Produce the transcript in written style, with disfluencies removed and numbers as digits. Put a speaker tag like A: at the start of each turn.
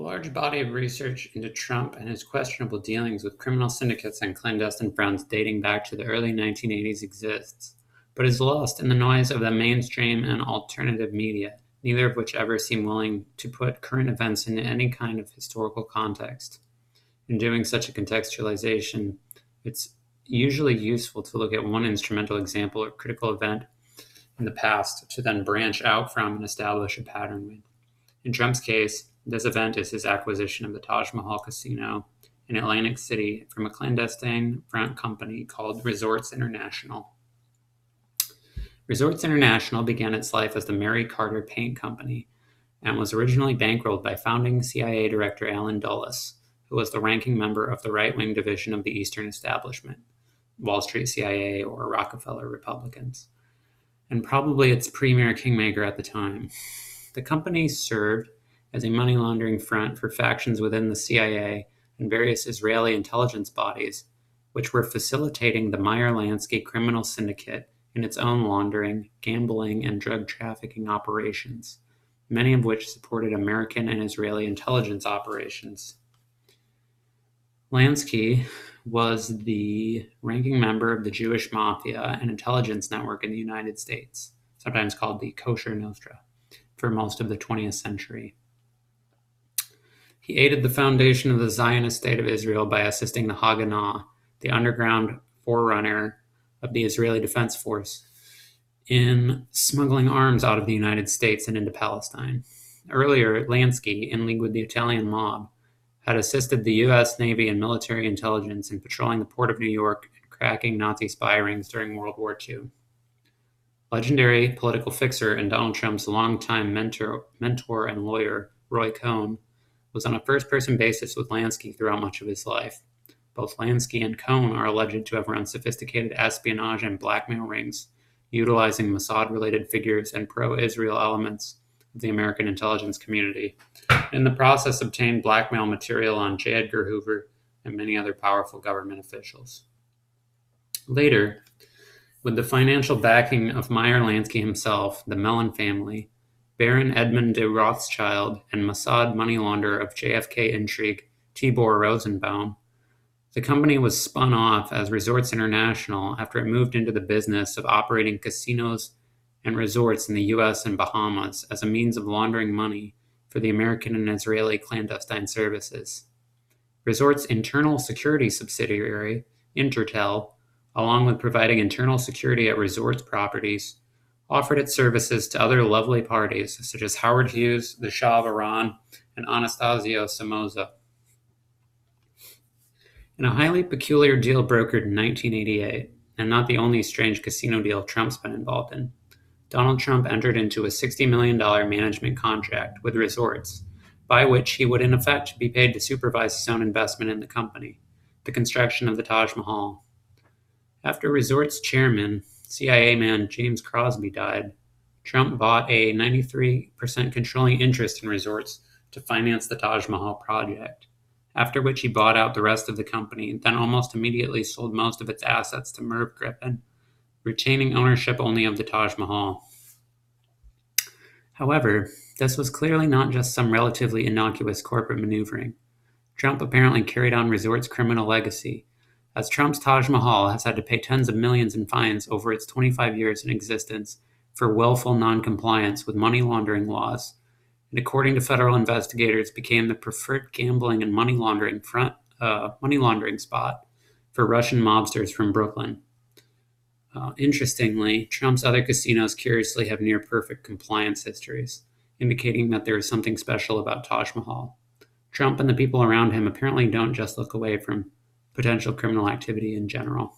A: large body of research into Trump and his questionable dealings with criminal syndicates and clandestine fronts dating back to the early 1980s exists, but is lost in the noise of the mainstream and alternative media, neither of which ever seem willing to put current events into any kind of historical context. In doing such a contextualization, it's usually useful to look at one instrumental example or critical event in the past to then branch out from and establish a pattern with. In Trump's case, this event is his acquisition of the Taj Mahal Casino in Atlantic City from a clandestine front company called Resorts International. Resorts International began its life as the Mary Carter Paint Company and was originally bankrolled by founding CIA Director Allen Dulles, who was the ranking member of the right-wing division of the Eastern Establishment, Wall Street CIA or Rockefeller Republicans, and probably its premier kingmaker at the time. The company served as a money laundering front for factions within the CIA and various Israeli intelligence bodies, which were facilitating the Meyer-Lansky criminal syndicate in its own laundering, gambling, and drug trafficking operations, many of which supported American and Israeli intelligence operations. Lansky was the ranking member of the Jewish Mafia and intelligence network in the United States, sometimes called the Kosher Nostra, for most of the 20th century. He aided the foundation of the Zionist State of Israel by assisting the Haganah, the underground forerunner of the Israeli Defense Force, in smuggling arms out of the United States and into Palestine. Earlier, Lansky, in league with the Italian mob, had assisted the U.S. Navy and military intelligence in patrolling the port of New York and cracking Nazi spy rings during World War II. Legendary political fixer and Donald Trump's longtime mentor and lawyer, Roy Cohn, was on a first-person basis with Lansky throughout much of his life. Both Lansky and Cohn are alleged to have run sophisticated espionage and blackmail rings, utilizing Mossad-related figures and pro-Israel elements of the American intelligence community. In the process, obtained blackmail material on J. Edgar Hoover and many other powerful government officials. Later, with the financial backing of Meyer-Lansky himself, the Mellon family, Baron Edmund de Rothschild, and Mossad money launderer of JFK intrigue, Tibor Rosenbaum, the company was spun off as Resorts International after it moved into the business of operating casinos and resorts in the U.S. and Bahamas as a means of laundering money for the American and Israeli clandestine services. Resorts' internal security subsidiary, Intertel, along with providing internal security at resorts properties, offered its services to other lovely parties such as Howard Hughes, the Shah of Iran, and Anastasio Somoza. In a highly peculiar deal brokered in 1988, and not the only strange casino deal Trump's been involved in, Donald Trump entered into a $60 million management contract with Resorts, by which he would in effect be paid to supervise his own investment in the company, the construction of the Taj Mahal. After Resorts chairman, CIA man James Crosby died, Trump bought a 93% controlling interest in Resorts to finance the Taj Mahal project, after which he bought out the rest of the company and then almost immediately sold most of its assets to Merv Griffin, retaining ownership only of the Taj Mahal. However, this was clearly not just some relatively innocuous corporate maneuvering. Trump apparently carried on Resorts' criminal legacy, as Trump's Taj Mahal has had to pay tens of millions in fines over its 25 years in existence for willful noncompliance with money laundering laws, and according to federal investigators, became the preferred gambling and money laundering spot for Russian mobsters from Brooklyn. Interestingly, Trump's other casinos curiously have near-perfect compliance histories, indicating that there is something special about Taj Mahal. Trump and the people around him apparently don't just look away from potential criminal activity in general.